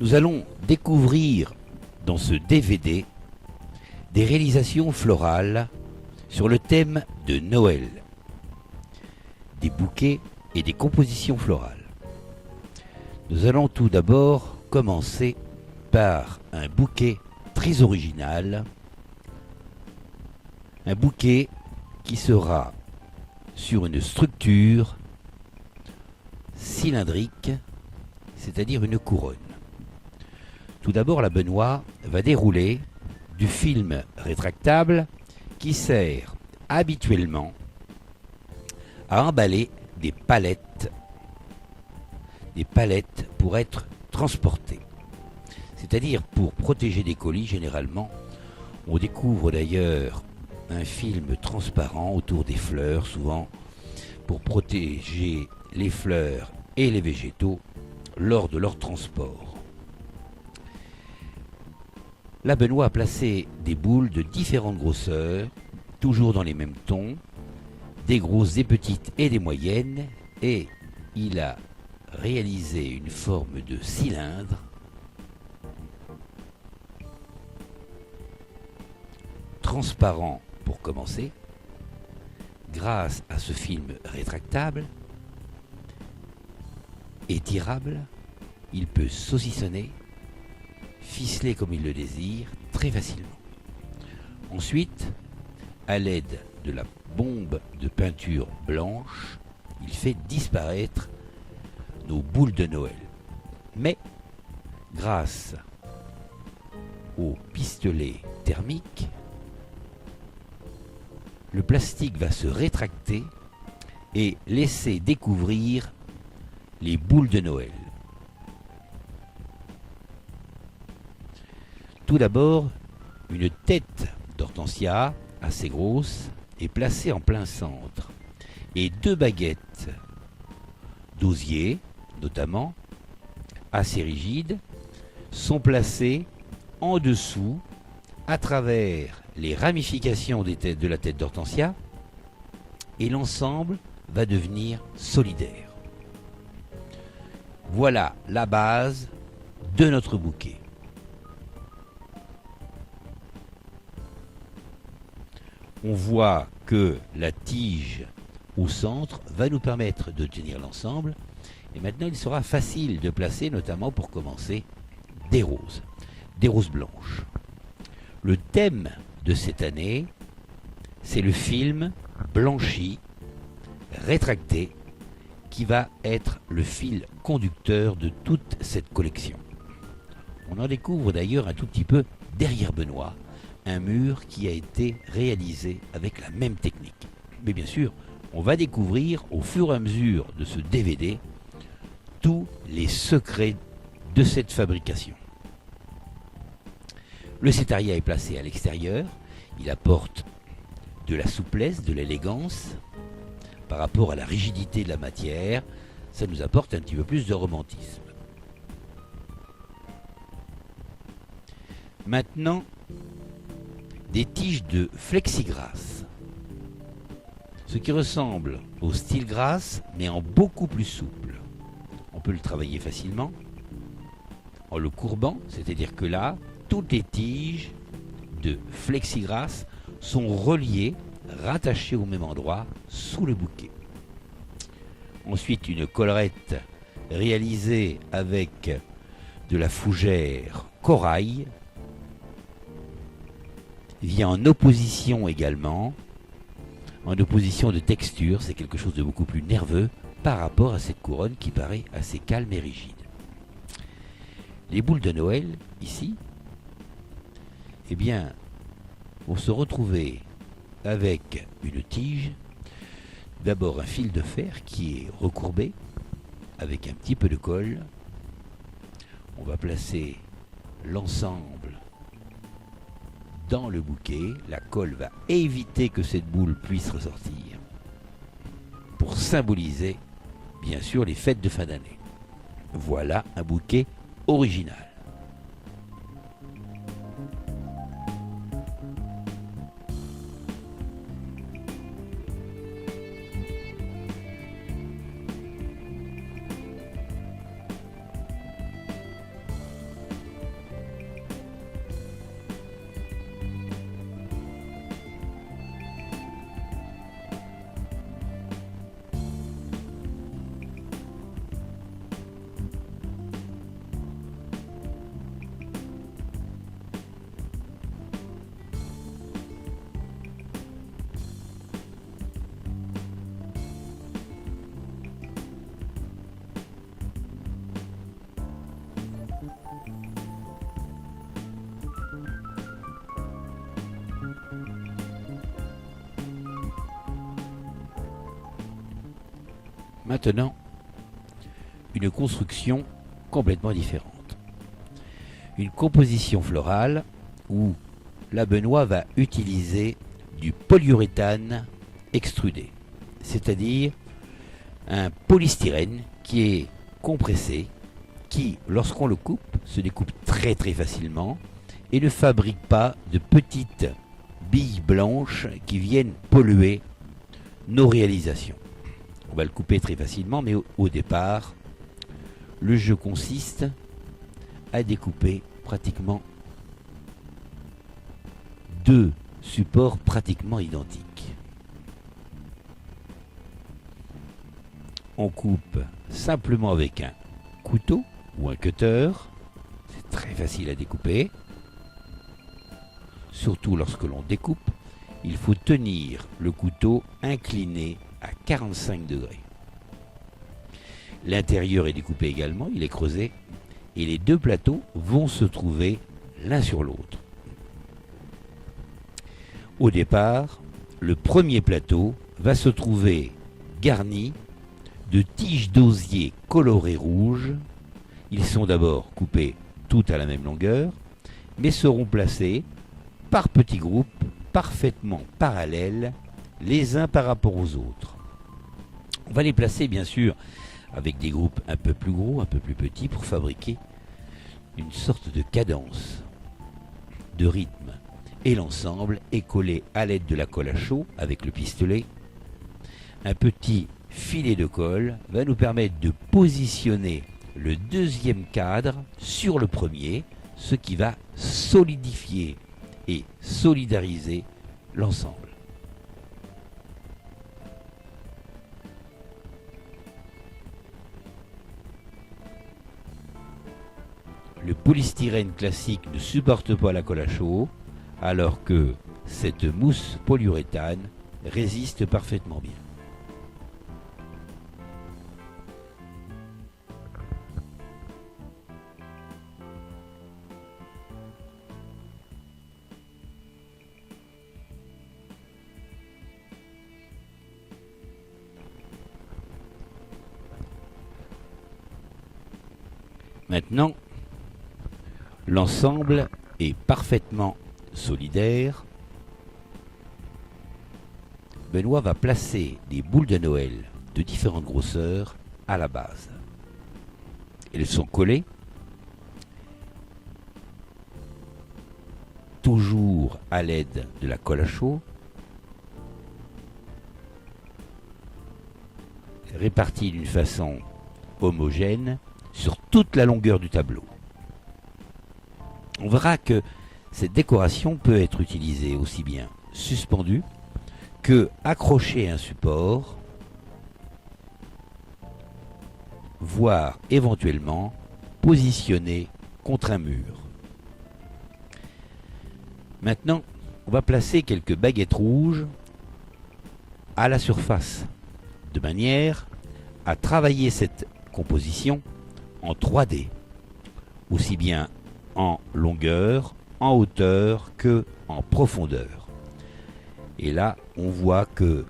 Nous allons découvrir dans ce DVD des réalisations florales sur le thème de Noël, des bouquets et des compositions florales. Nous allons tout d'abord commencer par un bouquet très original, un bouquet qui sera sur une structure cylindrique, c'est-à-dire une couronne. Tout d'abord, la Benoît va dérouler du film rétractable qui sert habituellement à emballer des palettes pour être transportées. C'est-à-dire pour protéger des colis, généralement, on découvre d'ailleurs un film transparent autour des fleurs, souvent pour protéger les fleurs et les végétaux lors de leur transport. La Benoît a placé des boules de différentes grosseurs, toujours dans les mêmes tons, des grosses, des petites et des moyennes, et il a réalisé une forme de cylindre transparent pour commencer, grâce à ce film rétractable, étirable, il peut saucissonner, ficeler comme il le désire, très facilement. Ensuite, à l'aide de la bombe de peinture blanche, il fait disparaître nos boules de Noël. Mais, grâce au pistolet thermique, le plastique va se rétracter et laisser découvrir les boules de Noël. Tout d'abord, une tête d'hortensia assez grosse est placée en plein centre et deux baguettes d'osier, notamment, assez rigides, sont placées en dessous à travers les ramifications de la tête d'hortensia, et l'ensemble va devenir solidaire. Voilà la base de notre bouquet. On voit que la tige au centre va nous permettre de tenir l'ensemble, et maintenant il sera facile de placer, notamment pour commencer, des roses blanches. Le thème de cette année, c'est le film blanchi, rétracté, qui va être le fil conducteur de toute cette collection. On en découvre d'ailleurs un tout petit peu derrière Benoît, un mur qui a été réalisé avec la même technique. Mais bien sûr, on va découvrir au fur et à mesure de ce DVD tous les secrets de cette fabrication. Le cétariat est placé à l'extérieur, il apporte de la souplesse, de l'élégance par rapport à la rigidité de la matière, ça nous apporte un petit peu plus de romantisme. Maintenant, des tiges de flexigras, ce qui ressemble au steel grass mais en beaucoup plus souple. On peut le travailler facilement en le courbant, c'est-à-dire que là, toutes les tiges de flexigras sont reliées, rattachées au même endroit sous le bouquet. Ensuite, une collerette réalisée avec de la fougère corail vient en opposition également, en opposition de texture, c'est quelque chose de beaucoup plus nerveux par rapport à cette couronne qui paraît assez calme et rigide. Les boules de Noël, ici, eh bien, vont se retrouver avec une tige, d'abord un fil de fer qui est recourbé avec un petit peu de colle. On va placer l'ensemble dans le bouquet. La colle va éviter que cette boule puisse ressortir pour symboliser, bien sûr, les fêtes de fin d'année. Voilà un bouquet original. Maintenant, une construction complètement différente. Une composition florale où la Benoît va utiliser du polyuréthane extrudé, c'est-à-dire un polystyrène qui est compressé, qui, lorsqu'on le coupe, se découpe très très facilement et ne fabrique pas de petites billes blanches qui viennent polluer nos réalisations. On va le couper très facilement, mais au départ, le jeu consiste à découper pratiquement deux supports pratiquement identiques. On coupe simplement avec un couteau ou un cutter. C'est très facile à découper. Surtout lorsque l'on découpe, il faut tenir le couteau incliné à 45 degrés. L'intérieur est découpé également, il est creusé, et les deux plateaux vont se trouver l'un sur l'autre. Au départ, le premier plateau va se trouver garni de tiges d'osier colorées rouges. Ils sont d'abord coupés tout à la même longueur, mais seront placés par petits groupes parfaitement parallèles les uns par rapport aux autres. On va les placer bien sûr avec des groupes un peu plus gros, un peu plus petits pour fabriquer une sorte de cadence, de rythme. Et l'ensemble est collé à l'aide de la colle à chaud avec le pistolet. Un petit filet de colle va nous permettre de positionner le deuxième cadre sur le premier, ce qui va solidifier et solidariser l'ensemble. Le polystyrène classique ne supporte pas la colle à chaud, alors que cette mousse polyuréthane résiste parfaitement bien. Maintenant, l'ensemble est parfaitement solidaire. Benoît va placer des boules de Noël de différentes grosseurs à la base. Elles sont collées, toujours à l'aide de la colle à chaud, réparties d'une façon homogène sur toute la longueur du tableau. On verra que cette décoration peut être utilisée aussi bien suspendue que accrochée à un support, voire éventuellement positionnée contre un mur. Maintenant, on va placer quelques baguettes rouges à la surface, de manière à travailler cette composition en 3D, aussi bien en longueur, en hauteur que en profondeur. Et là, on voit que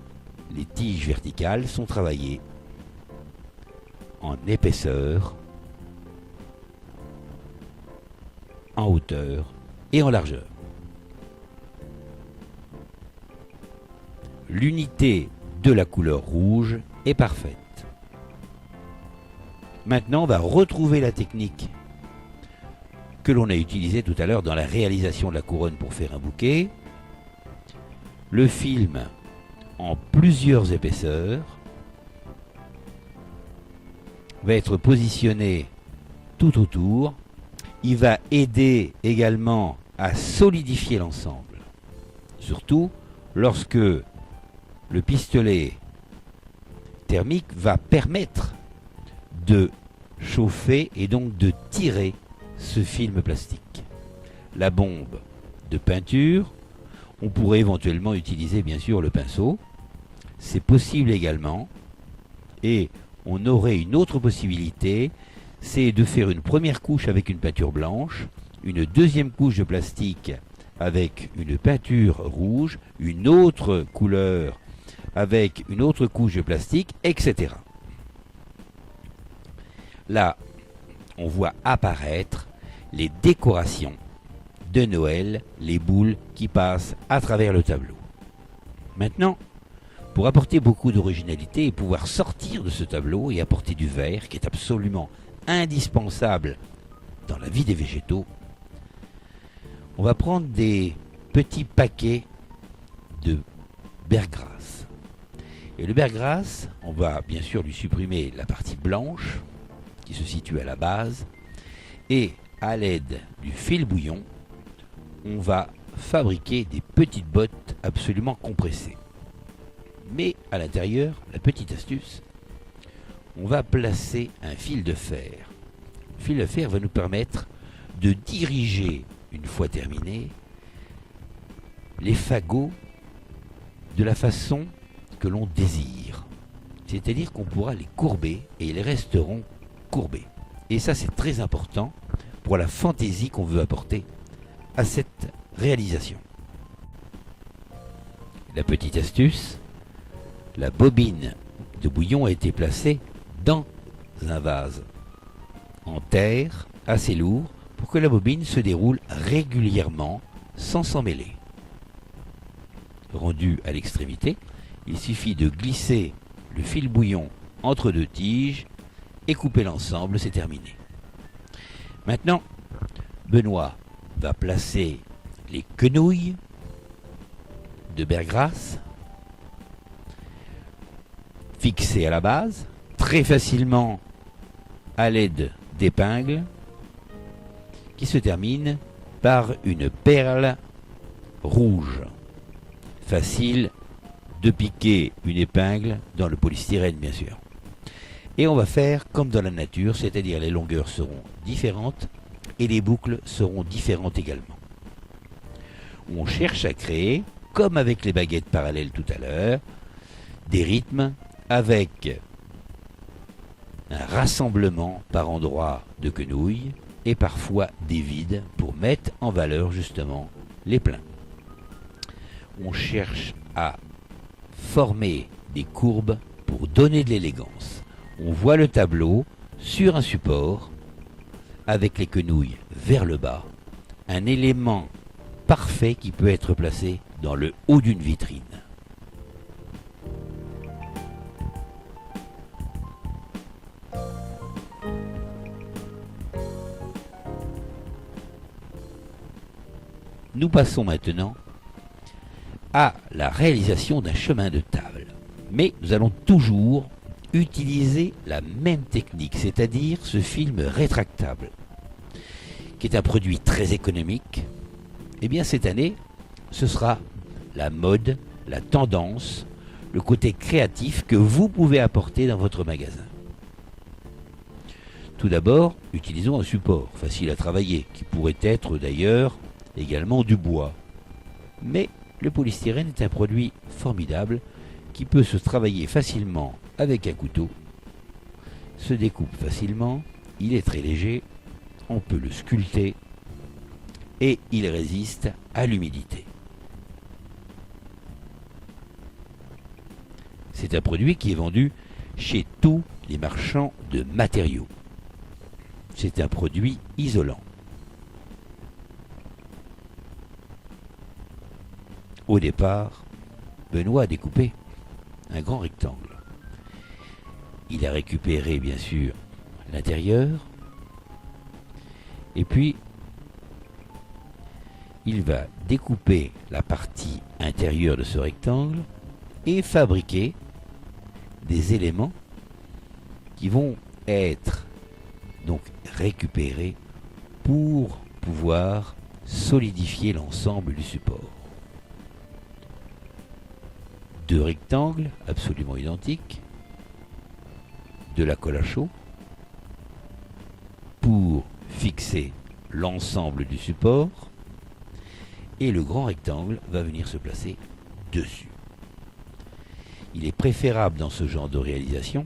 les tiges verticales sont travaillées en épaisseur, en hauteur et en largeur. L'unité de la couleur rouge est parfaite. Maintenant, on va retrouver la technique que l'on a utilisée tout à l'heure dans la réalisation de la couronne pour faire un bouquet. Le film en plusieurs épaisseurs va être positionné tout autour. Il va aider également à solidifier l'ensemble. Surtout lorsque le pistolet thermique va permettre de chauffer et donc de tirer ce film plastique. La bombe de peinture, on pourrait éventuellement utiliser bien sûr le pinceau. C'est possible également. Et on aurait une autre possibilité, c'est de faire une première couche avec une peinture blanche, une deuxième couche de plastique avec une peinture rouge, une autre couleur avec une autre couche de plastique, etc. là, on voit apparaître les décorations de Noël, les boules qui passent à travers le tableau. Maintenant, pour apporter beaucoup d'originalité et pouvoir sortir de ce tableau et apporter du vert, qui est absolument indispensable dans la vie des végétaux, on va prendre des petits paquets de berggrasse. Et le berggrasse, on va bien sûr lui supprimer la partie blanche qui se situe à la base, et à l'aide du fil bouillon, on va fabriquer des petites bottes absolument compressées. Mais à l'intérieur, la petite astuce, on va placer un fil de fer. Le fil de fer va nous permettre de diriger, une fois terminé, les fagots de la façon que l'on désire. C'est-à-dire qu'on pourra les courber et ils resteront courbés. Et ça, c'est très important pour la fantaisie qu'on veut apporter à cette réalisation. La petite astuce, la bobine de bouillon a été placée dans un vase en terre assez lourd pour que la bobine se déroule régulièrement sans s'en mêler. Rendu à l'extrémité, il suffit de glisser le fil bouillon entre deux tiges et couper l'ensemble, c'est terminé. Maintenant, Benoît va placer les quenouilles de berggrasse fixées à la base, très facilement à l'aide d'épingles qui se terminent par une perle rouge. Facile de piquer une épingle dans le polystyrène, bien sûr. Et on va faire comme dans la nature, c'est-à-dire les longueurs seront différentes et les boucles seront différentes également. On cherche à créer, comme avec les baguettes parallèles tout à l'heure, des rythmes avec un rassemblement par endroits de quenouilles et parfois des vides pour mettre en valeur justement les pleins. On cherche à former des courbes pour donner de l'élégance. On voit le tableau sur un support avec les quenouilles vers le bas, un élément parfait qui peut être placé dans le haut d'une vitrine. Nous passons maintenant à la réalisation d'un chemin de table. Mais nous allons toujours utiliser la même technique, c'est-à-dire ce film rétractable, qui est un produit très économique. Eh bien cette année, ce sera la mode, la tendance, le côté créatif que vous pouvez apporter dans votre magasin. Tout d'abord, utilisons un support facile à travailler, qui pourrait être d'ailleurs également du bois. Mais le polystyrène est un produit formidable qui peut se travailler facilement avec un couteau, se découpe facilement, il est très léger, on peut le sculpter et il résiste à l'humidité. C'est un produit qui est vendu chez tous les marchands de matériaux. C'est un produit isolant. Au départ, Benoît a découpé un grand rectangle. Il a récupéré bien sûr l'intérieur et puis il va découper la partie intérieure de ce rectangle et fabriquer des éléments qui vont être donc récupérés pour pouvoir solidifier l'ensemble du support. Deux rectangles absolument identiques, de la colle à chaud pour fixer l'ensemble du support et le grand rectangle va venir se placer dessus. Il est préférable dans ce genre de réalisation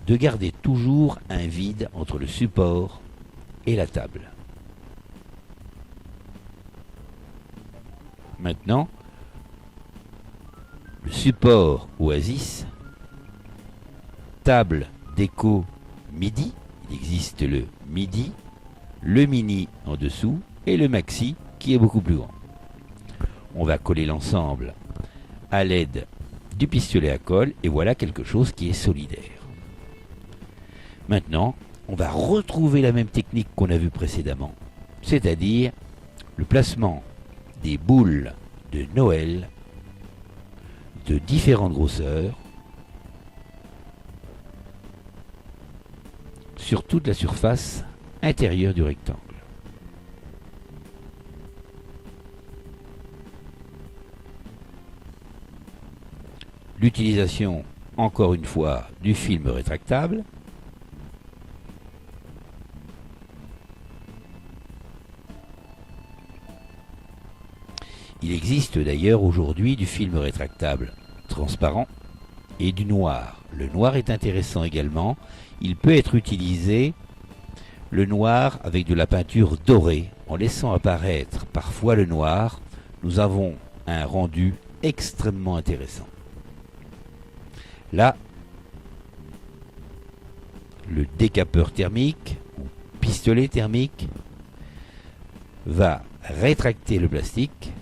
de garder toujours un vide entre le support et la table. Maintenant, le support Oasis, table déco midi, Il existe le midi, le mini en dessous et le maxi qui est beaucoup plus grand. On va coller l'ensemble à l'aide du pistolet à colle et voilà quelque chose qui est solidaire. Maintenant, on va retrouver la même technique qu'on a vue précédemment, c'est-à-dire le placement des boules de Noël de différentes grosseurs sur toute la surface intérieure du rectangle. L'utilisation, encore une fois, du film rétractable. Il existe d'ailleurs aujourd'hui du film rétractable transparent et du noir. Le noir est intéressant également. Il peut être utilisé, le noir, avec de la peinture dorée. En laissant apparaître parfois le noir, nous avons un rendu extrêmement intéressant. Là, le décapeur thermique ou pistolet thermique va rétracter le plastique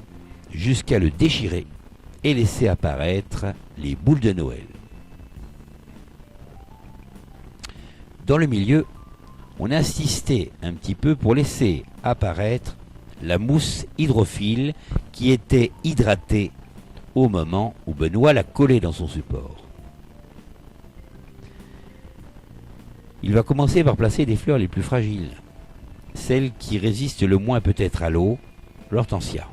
jusqu'à le déchirer et laisser apparaître les boules de Noël. Dans le milieu, on insistait un petit peu pour laisser apparaître la mousse hydrophile qui était hydratée au moment où Benoît l'a collée dans son support. Il va commencer par placer des fleurs les plus fragiles, celles qui résistent le moins peut-être à l'eau, l'hortensia.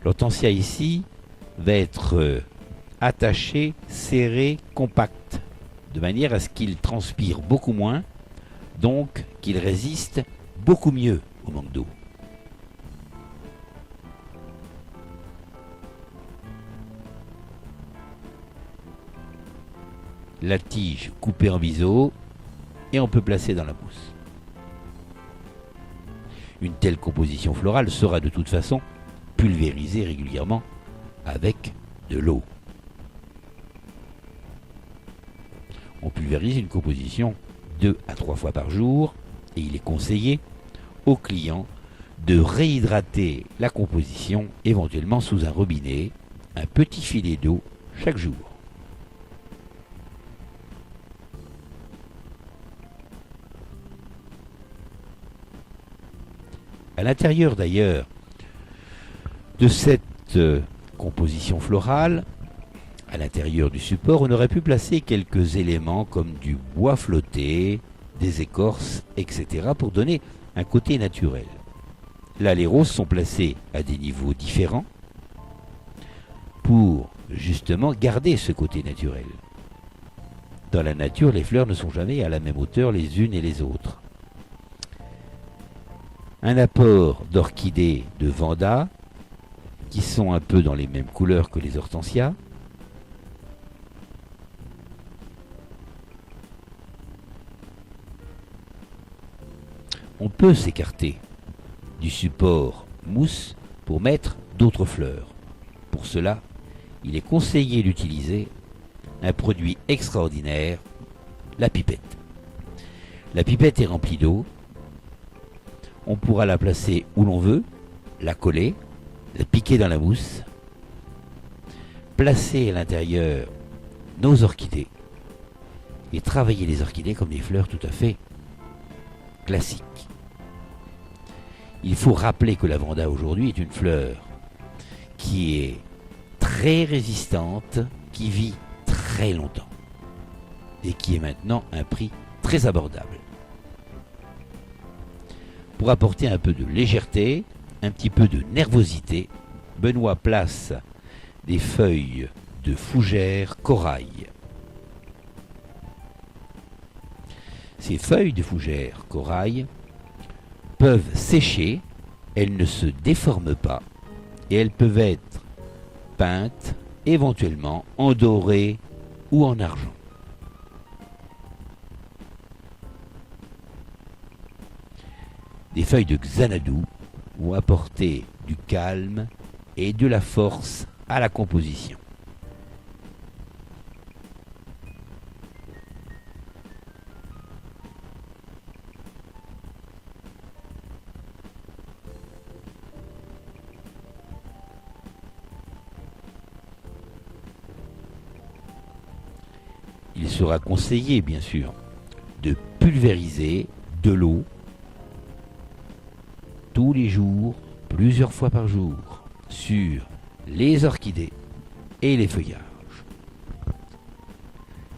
L'hortensia ici va être attaché, serré, compact, de manière à ce qu'il transpire beaucoup moins, donc qu'il résiste beaucoup mieux au manque d'eau. La tige coupée en biseau et on peut placer dans la mousse. Une telle composition florale sera de toute façon pulvérisée régulièrement avec de l'eau. On pulvérise une composition 2 à 3 fois par jour et il est conseillé aux clients de réhydrater la composition éventuellement sous un robinet, un petit filet d'eau chaque jour. À l'intérieur d'ailleurs de cette composition florale, à l'intérieur du support, on aurait pu placer quelques éléments comme du bois flotté, des écorces, etc. pour donner un côté naturel. Là, les roses sont placées à des niveaux différents pour justement garder ce côté naturel. Dans la nature, les fleurs ne sont jamais à la même hauteur les unes et les autres. Un apport d'orchidées de Vanda, qui sont un peu dans les mêmes couleurs que les hortensias. On peut s'écarter du support mousse pour mettre d'autres fleurs. Pour cela, il est conseillé d'utiliser un produit extraordinaire, la pipette. La pipette est remplie d'eau. On pourra la placer où l'on veut, la coller, la piquer dans la mousse, placer à l'intérieur nos orchidées et travailler les orchidées comme des fleurs tout à fait classiques. Il faut rappeler que la Vanda aujourd'hui est une fleur qui est très résistante, qui vit très longtemps et qui est maintenant à un prix très abordable. Pour apporter un peu de légèreté, un petit peu de nervosité, Benoît place des feuilles de fougère corail. Ces feuilles de fougère corail peuvent sécher, elles ne se déforment pas et elles peuvent être peintes éventuellement en doré ou en argent. Des feuilles de Xanadu vont apporter du calme et de la force à la composition. il sera conseillé, bien sûr, de pulvériser de l'eau tous les jours, plusieurs fois par jour, sur les orchidées et les feuillages.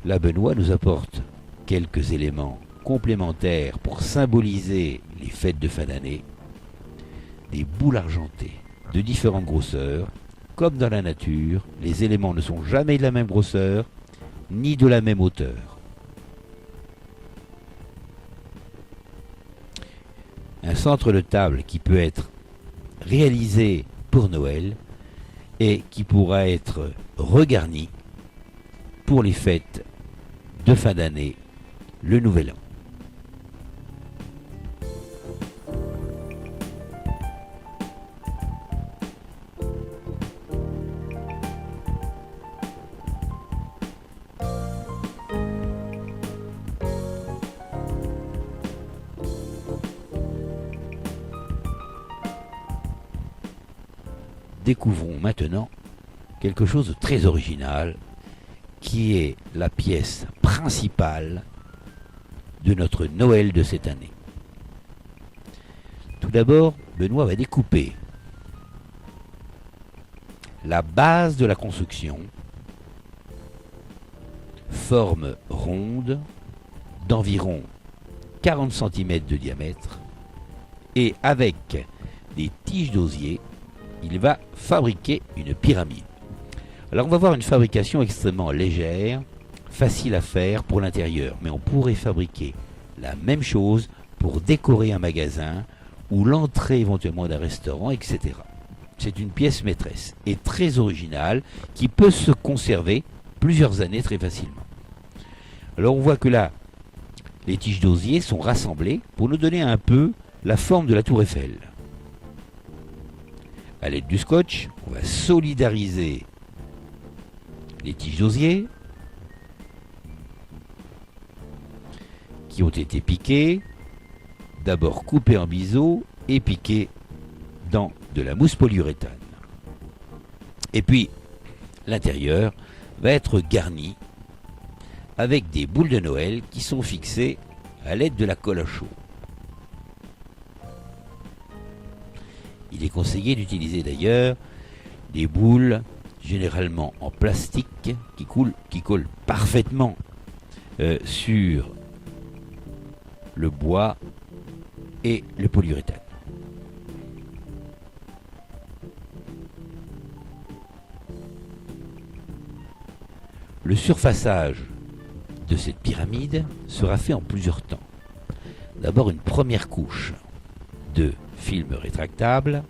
Là, Benoît nous apporte quelques éléments complémentaires pour symboliser les fêtes de fin d'année. Des boules argentées de différentes grosseurs. Comme dans la nature, les éléments ne sont jamais de la même grosseur, ni de la même hauteur. Un centre de table qui peut être réalisé pour Noël et qui pourra être regarni pour les fêtes de fin d'année, le Nouvel An. Découvrons maintenant quelque chose de très original qui est la pièce principale de notre Noël de cette année. Tout d'abord, Benoît va découper la base de la construction, forme ronde d'environ 40 cm de diamètre, et avec des tiges d'osier, il va fabriquer une pyramide. Alors on va voir une fabrication extrêmement légère, facile à faire pour l'intérieur, mais on pourrait fabriquer la même chose pour décorer un magasin ou l'entrée éventuellement d'un restaurant, etc. C'est une pièce maîtresse et très originale qui peut se conserver plusieurs années très facilement. Alors on voit que là, les tiges d'osier sont rassemblées pour nous donner un peu la forme de la tour Eiffel. À l'aide du scotch, on va solidariser les tiges d'osier qui ont été piquées, d'abord coupées en biseaux et piquées dans de la mousse polyuréthane. Et puis, l'intérieur va être garni avec des boules de Noël qui sont fixées à l'aide de la colle à chaud. Il est conseillé d'utiliser d'ailleurs des boules généralement en plastique qui collent parfaitement sur le bois et le polyuréthane. Le surfaçage de cette pyramide sera fait en plusieurs temps. D'abord une première couche de film rétractable,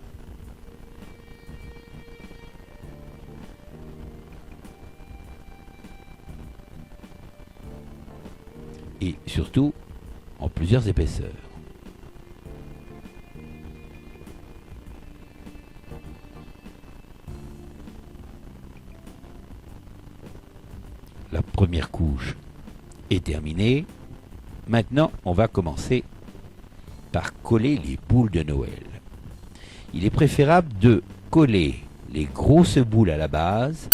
et surtout en plusieurs épaisseurs. La première couche est terminée. Maintenant, on va commencer par coller les boules de Noël. Il est préférable de coller les grosses boules à la base